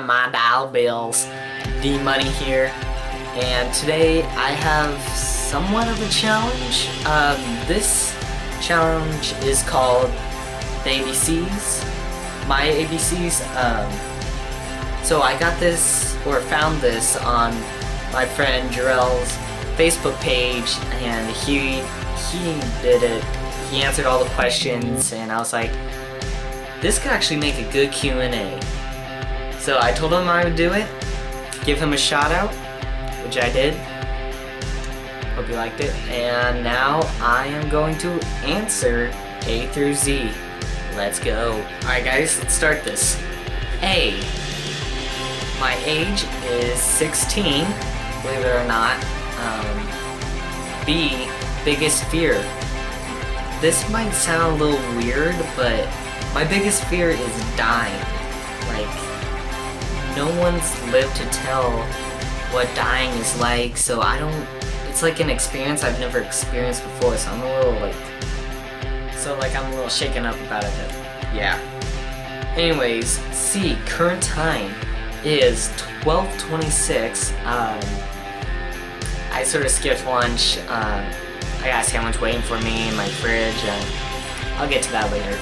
My dollar bills, D-Money here, and today I have somewhat of a challenge. This challenge is called the ABCs, my ABCs. So I got this, or found this, on my friend Jarrell's Facebook page, and he did it. He answered all the questions, and I was like, this could actually make a good Q&A. So I told him I would do it, give him a shout out, which I did. Hope you liked it. And now I am going to answer A through Z. Let's go. Alright guys, let's start this. A. My age is 16, believe it or not. B. Biggest fear. This might sound a little weird, but my biggest fear is dying. Like, no one's lived to tell what dying is like, so it's like an experience I've never experienced before, so I'm a little shaken up about it, but yeah. Anyways, C, current time is 12:26. I sort of skipped lunch. I got a sandwich waiting for me in my fridge, I'll get to that later.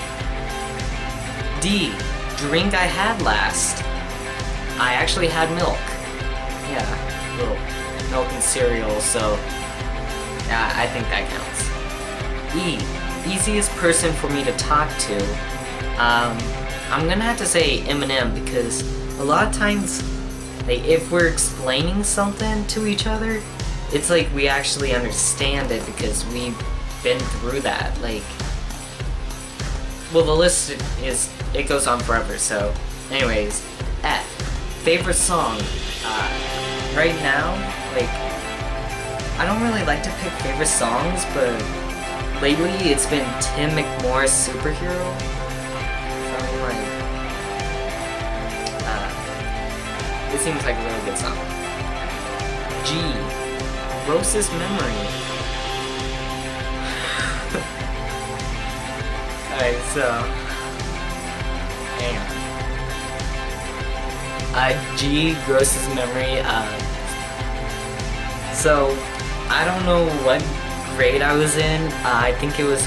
D, drink I had last. I actually had milk. Yeah, a little milk and cereal, so yeah, I think that counts. E, easiest person for me to talk to. I'm gonna have to say Eminem, because a lot of times, like, if we're explaining something to each other, it's like we actually understand it because we've been through that. Like, well, the list it goes on forever. So, anyways, F, favorite song. Right now, like, I don't really like to pick favorite songs, but lately it's been Tim McMorris Superhero. Something like, it seems like a really good song. G, Grossest memory. Alright, so hang on. G, grossest memory. So I don't know what grade I was in. I think it was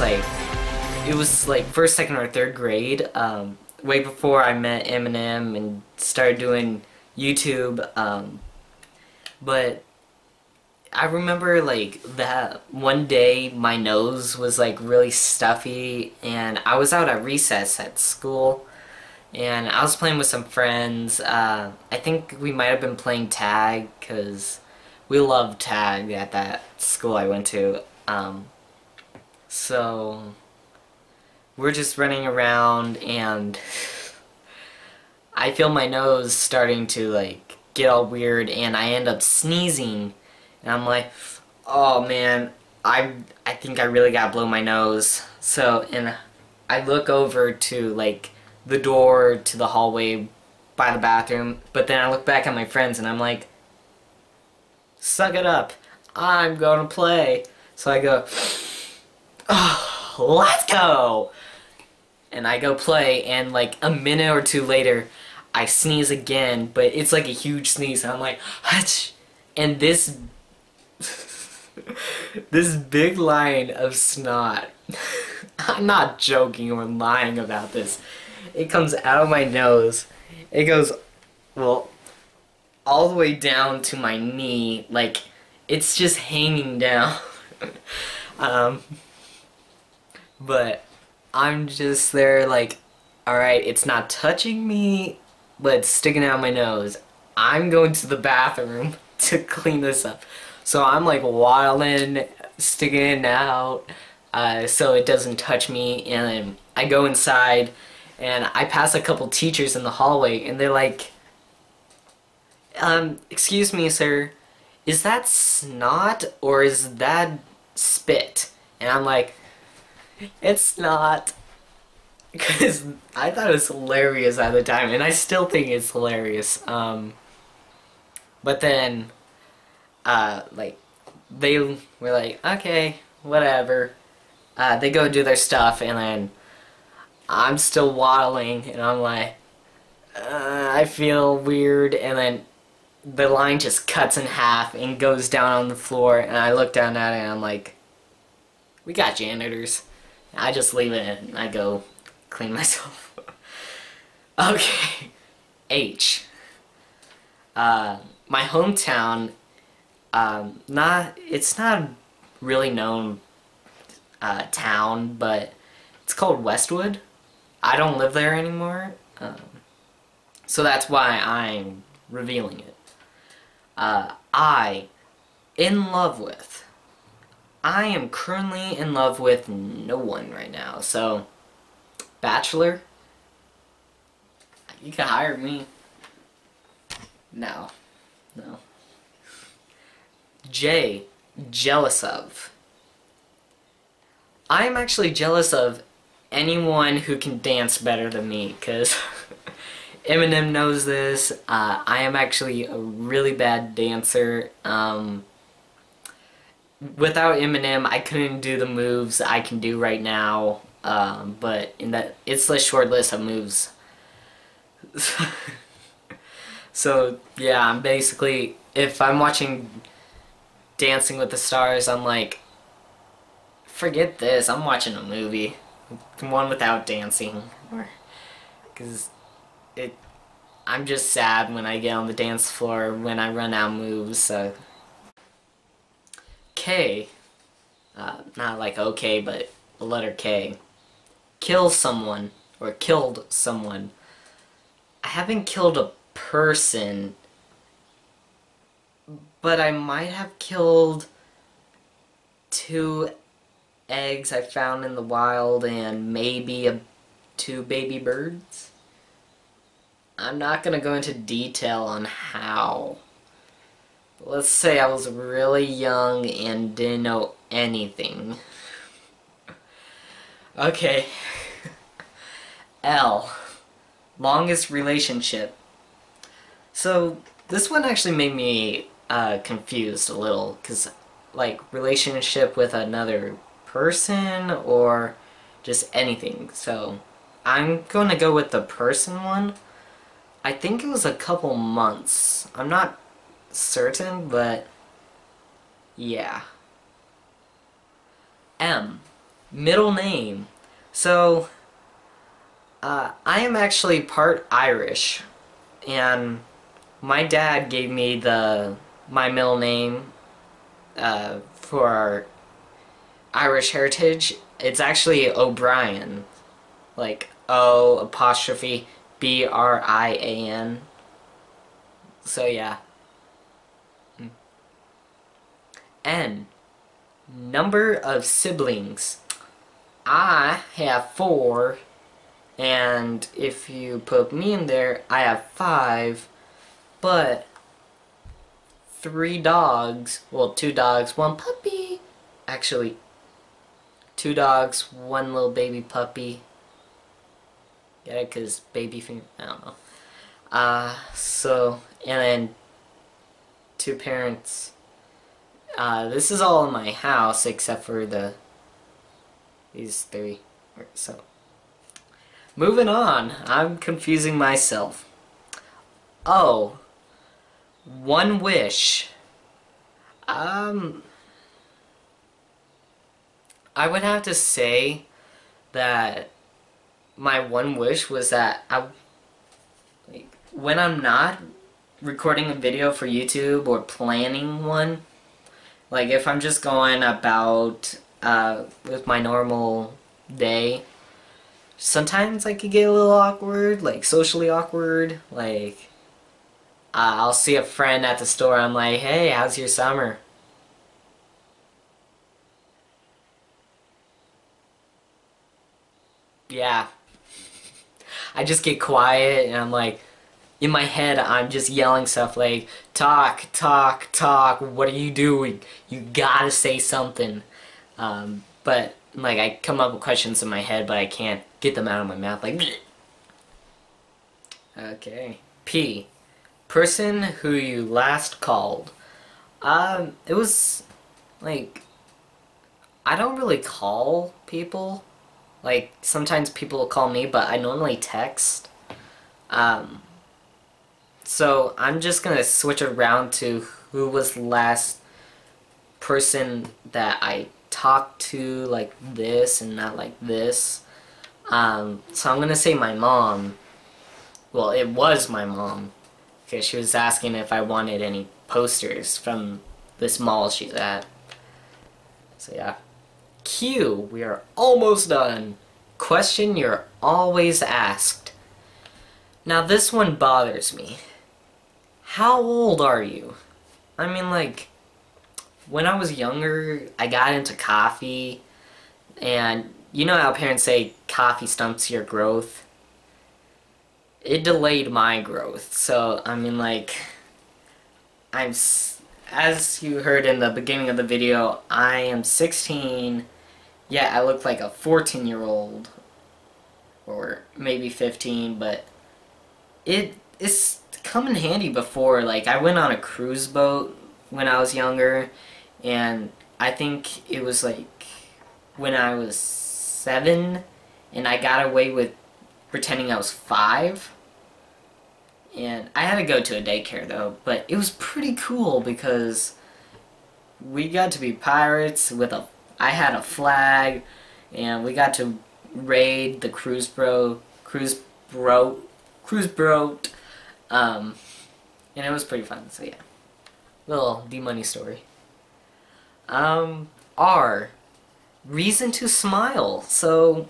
like first, second, or third grade. Way before I met Eminem and started doing YouTube. But I remember, like, that one day my nose was like really stuffy, and I was out at recess at school, and I was playing with some friends. I think we might have been playing tag, because we loved tag at that school I went to. So we're just running around, and I feel my nose starting to, like, get all weird, and I end up sneezing. And I'm like, oh man, I think I really gotta blow my nose. So, and I look over to, like, the door to the hallway by the bathroom, but then I look back at my friends and I'm like, suck it up, I'm gonna play. So I go, oh, let's go! And I go play, and like a minute or two later, I sneeze again, but it's like a huge sneeze, and I'm like, Hutch! And this big line of snot, I'm not joking or lying about this, it comes out of my nose. It goes, well, all the way down to my knee, like, it's just hanging down. But I'm just there like, alright, it's not touching me, but it's sticking out my nose. I'm going to the bathroom to clean this up. So I'm like wilding, sticking it out, so it doesn't touch me, and then I go inside, and I pass a couple teachers in the hallway, and they're like, excuse me, sir, is that snot, or is that spit? And I'm like, it's not, because I thought it was hilarious at the time, and I still think it's hilarious. But then, like, they were like, okay, whatever. They go do their stuff, and then I'm still waddling, and I'm like, I feel weird, and then the line just cuts in half and goes down on the floor, and I look down at it and I'm like, we got janitors. I just leave it and I go clean myself. Okay. H. My hometown, it's not a really known town, but it's called Westwood. I don't live there anymore, so that's why I'm revealing it. In love with. I am currently in love with no one right now, so Bachelor, you can hire me. No. No. J. Jealous of. I'm actually jealous of anyone who can dance better than me, because Eminem knows this. I am actually a really bad dancer. Without Eminem, I couldn't do the moves I can do right now, but it's a short list of moves. So, yeah, I'm basically, if I'm watching Dancing with the Stars, I'm like, forget this, I'm watching a movie. One without dancing. Because I'm just sad when I get on the dance floor when I run out of moves, so. K. Not like okay, but the letter K. Kill someone, or killed someone. I haven't killed a person, but I might have killed 2 eggs I found in the wild and maybe 2 baby birds. I'm not gonna go into detail on how. Let's say I was really young and didn't know anything. Okay. L. Longest relationship. So, this one actually made me confused a little, because, like, relationship with another person or just anything. So, I'm going to go with the person one. I think it was a couple months. I'm not certain, but yeah. M. Middle name. So, I am actually part Irish, and my dad gave me my middle name for our Irish heritage. It's actually O'Brien, like O''Brian. So yeah. N. Number of siblings. I have 4, and if you put me in there, I have 5, but 3 dogs, well, 2 dogs, 1 puppy. Actually, 2 dogs, 1 little baby puppy. Get it? 'Cause baby finger, I don't know. So, and then 2 parents. This is all in my house except for these 3. So, moving on. I'm confusing myself. Oh, 1 wish. I would have to say that my 1 wish was that when I'm not recording a video for YouTube or planning one, like if I'm just going about with my normal day, sometimes I could get a little awkward, like socially awkward. Like I'll see a friend at the store, I'm like, hey, how's your summer? Yeah. I just get quiet and I'm like, in my head, I'm just yelling stuff like, talk, talk, talk, what are you doing? You gotta say something. But, like, I come up with questions in my head, but I can't get them out of my mouth, like, bleh. Okay. P. Person who you last called. It was, like, I don't really call people. Like, sometimes people call me, but I normally text. Um, so I'm just gonna switch around to who was the last person that I talked to like this and not like this. So I'm gonna say my mom. Well, it was my mom, because she was asking if I wanted any posters from this mall she's at. So yeah. Q, we are almost done. Question you're always asked. Now this one bothers me. How old are you? I mean, like, when I was younger, I got into coffee, and you know how parents say coffee stunts your growth? It delayed my growth, so, I mean, like, as you heard in the beginning of the video, I am 16, yeah, I look like a 14-year-old, or maybe 15, but it's come in handy before. Like, I went on a cruise boat when I was younger, and I think it was like when I was 7, and I got away with pretending I was 5. And I had to go to a daycare though, but it was pretty cool because we got to be pirates with I had a flag, and we got to raid the cruise boat, and it was pretty fun. So yeah, little D-Money story. R, reason to smile. So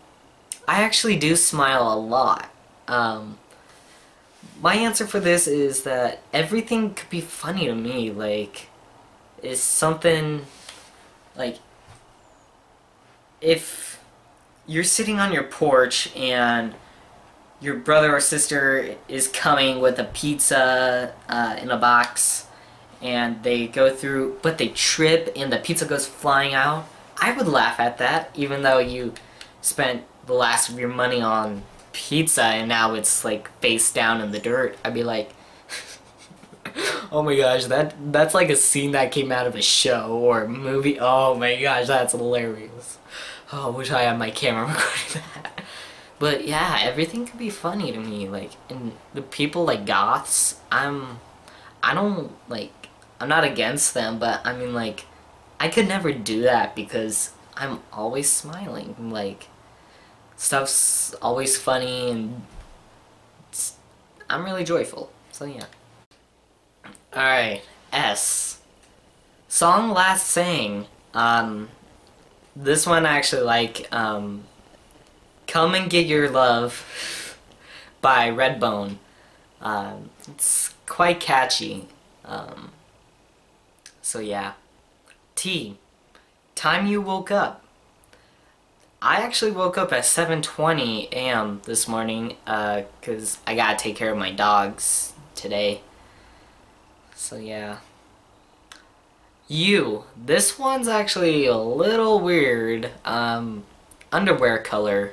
I actually do smile a lot. My answer for this is that everything could be funny to me. Like, it's something like, if you're sitting on your porch and your brother or sister is coming with a pizza in a box, and they go through, but they trip and the pizza goes flying out, I would laugh at that, even though you spent the last of your money on pizza and now it's like face down in the dirt. I'd be like, oh my gosh, that's like a scene that came out of a show or a movie. Oh my gosh, that's hilarious. Oh, I wish I had my camera recording that. But yeah, everything could be funny to me. Like, and the people like goths, I'm not against them, but I mean, like, I could never do that because I'm always smiling. Like, stuff's always funny, and I'm really joyful. So yeah. Alright, S. Song last sang. This one I actually like. Come and Get Your Love by Redbone. It's quite catchy. So yeah. T. Time You Woke Up. I actually woke up at 7:20 a.m. this morning, because I gotta take care of my dogs today. So yeah. U. This one's actually a little weird. Underwear color.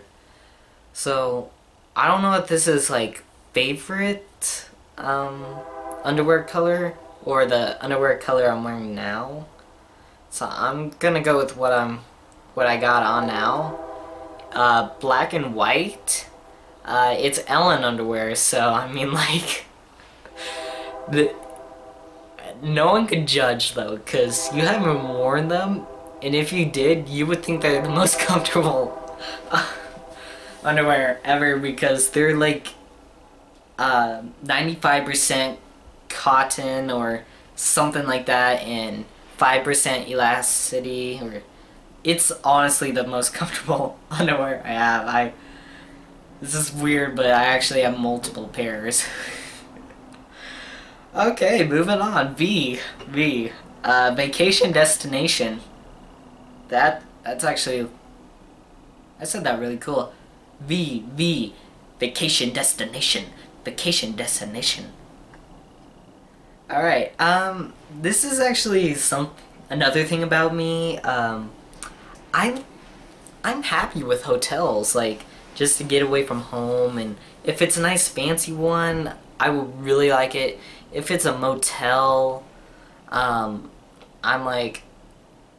So, I don't know if this is like favorite underwear color or the underwear color I'm wearing now. So I'm gonna go with what I got on now. Black and white. It's Ellen underwear, so I mean, like, no one could judge though, because you haven't worn them, and if you did, you would think they're the most comfortable underwear ever, because they're like 95% cotton or something like that, and 5% elasticity, or it's honestly the most comfortable underwear I have. This is weird, but I actually have multiple pairs. Okay, moving on. V. Vacation destination. That's actually, I said that really cool. V. Vacation destination. Vacation destination. Alright, this is actually another thing about me. I'm happy with hotels, like, just to get away from home, and if it's a nice fancy one, I would really like it. If it's a motel, I'm like,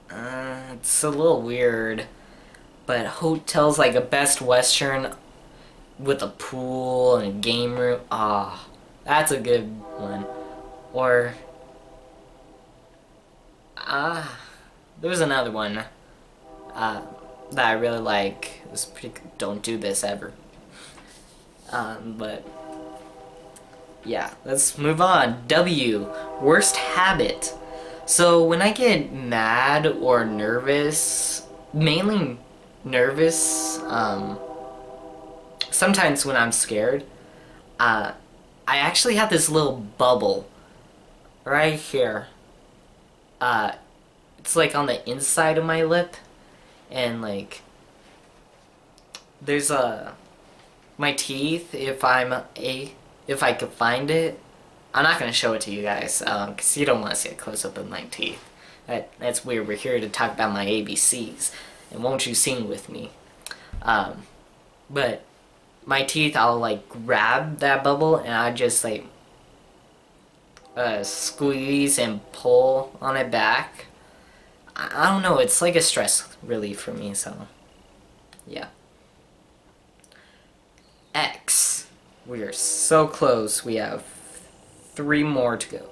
it's a little weird, but hotels like a Best Western, with a pool and a game room. Ah, that's a good one. Or there was another one that I really like. It was pretty good. Don't do this ever. But yeah, let's move on. W, worst habit. So when I get mad or nervous, mainly nervous, sometimes when I'm scared, I actually have this little bubble right here. It's like on the inside of my lip, and like there's my teeth. If I could find it, I'm not gonna show it to you guys, cause you don't want to see a close up of my teeth. That's weird. We're here to talk about my ABCs, and won't you sing with me? But my teeth, I'll like grab that bubble and I just like squeeze and pull on it back. I don't know, it's like a stress relief for me, so yeah. X. We are so close. We have 3 more to go.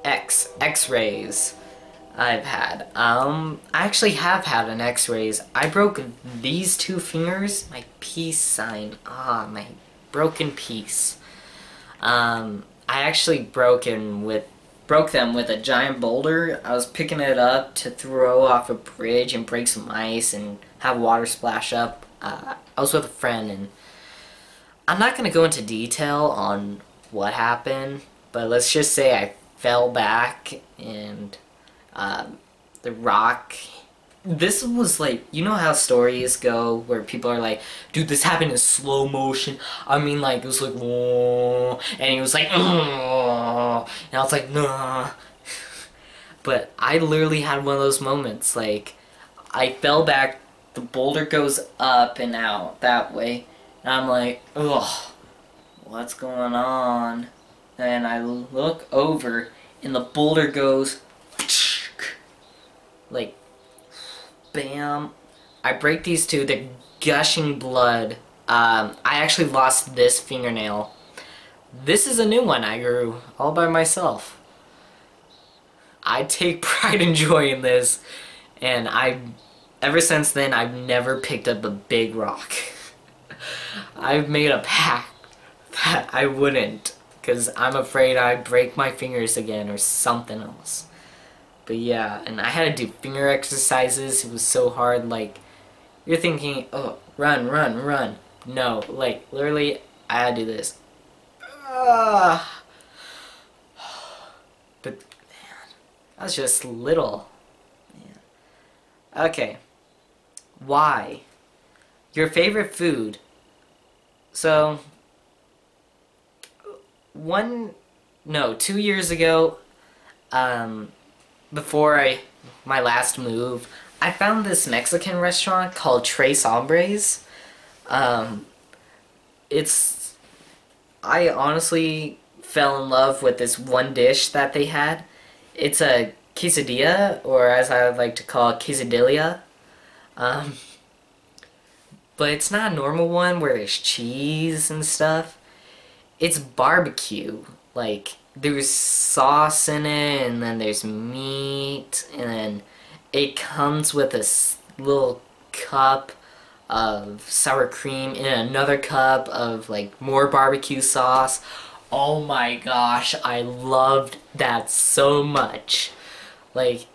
X. X-rays. I've had. I actually have had an X-rays. I broke these 2 fingers. My peace sign. My broken peace. I actually broke them with a giant boulder. I was picking it up to throw off a bridge and break some ice and have water splash up. I was with a friend, and I'm not going to go into detail on what happened, but let's just say I fell back and the rock... This was like, you know how stories go where people are like, dude, this happened in slow motion. I mean, like, it was like, whoa, and he was like, oh, and I was like, nah. But I literally had one of those moments. Like, I fell back, the boulder goes up and out that way, and I'm like, ugh, what's going on? And I look over, and the boulder goes, like, bam. I break these 2, they're gushing blood. I actually lost this fingernail. This is a new one I grew all by myself. I take pride and joy in this, and ever since then, I've never picked up a big rock. I've made a pact that I wouldn't, because I'm afraid I'd break my fingers again or something else. But yeah, and I had to do finger exercises. It was so hard. Like, you're thinking, oh, run, run, run. No, like, literally, I had to do this. But, man, I was just little. Man. Okay. Why? Your favorite food. So, 2 years ago, before my last move, I found this Mexican restaurant called Tres Hombres. I honestly fell in love with this one dish that they had. It's a quesadilla, or as I would like to call it, quesadilla. But it's not a normal one where there's cheese and stuff. It's barbecue. Like, there's sauce in it, and then there's meat, and then it comes with a little cup of sour cream and another cup of like more barbecue sauce. Oh my gosh, I loved that so much. Like,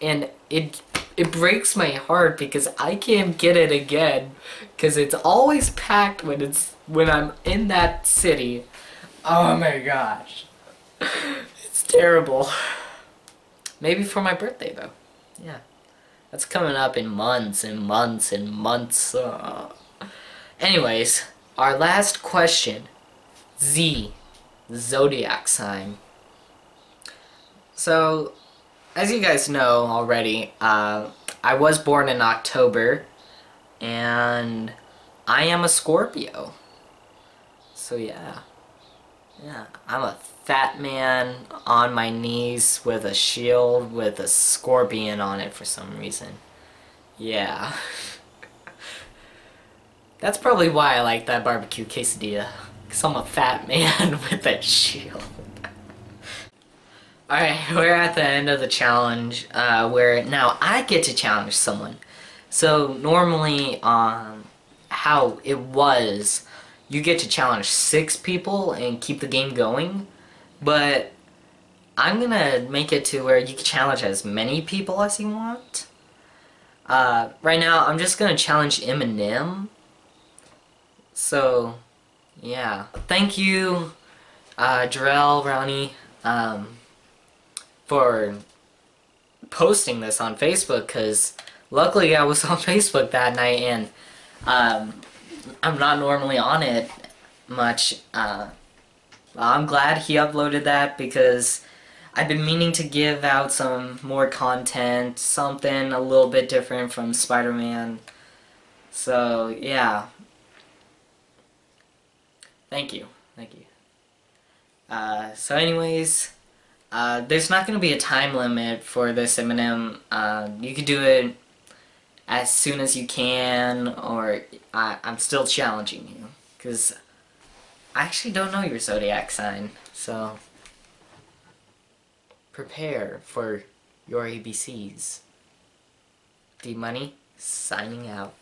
and it breaks my heart because I can't get it again, because it's always packed when I'm in that city. Oh my gosh. It's terrible. Maybe for my birthday, though. Yeah. That's coming up in months and months and months. Anyways, our last question. Z. Zodiac sign. So, as you guys know already, I was born in October, and I am a Scorpio. So yeah. Yeah, I'm a fat man on my knees with a shield with a scorpion on it for some reason. Yeah. That's probably why I like that barbecue quesadilla. Because I'm a fat man with a shield. Alright, we're at the end of the challenge, where now I get to challenge someone. So normally, how it was, you get to challenge 6 people and keep the game going. But I'm gonna make it to where you can challenge as many people as you want. Right now, I'm just gonna challenge Eminem. So, yeah. Thank you, Jarrell, Ronnie, for posting this on Facebook, because luckily I was on Facebook that night, and I'm not normally on it much. I'm glad he uploaded that, because I've been meaning to give out some more content, something a little bit different from Spider-Man. So, yeah. Thank you. Thank you. So anyways, there's not going to be a time limit for this Eminem. You can do it as soon as you can, or I'm still challenging you, because I actually don't know your zodiac sign, so prepare for your ABCs. D Money, signing out.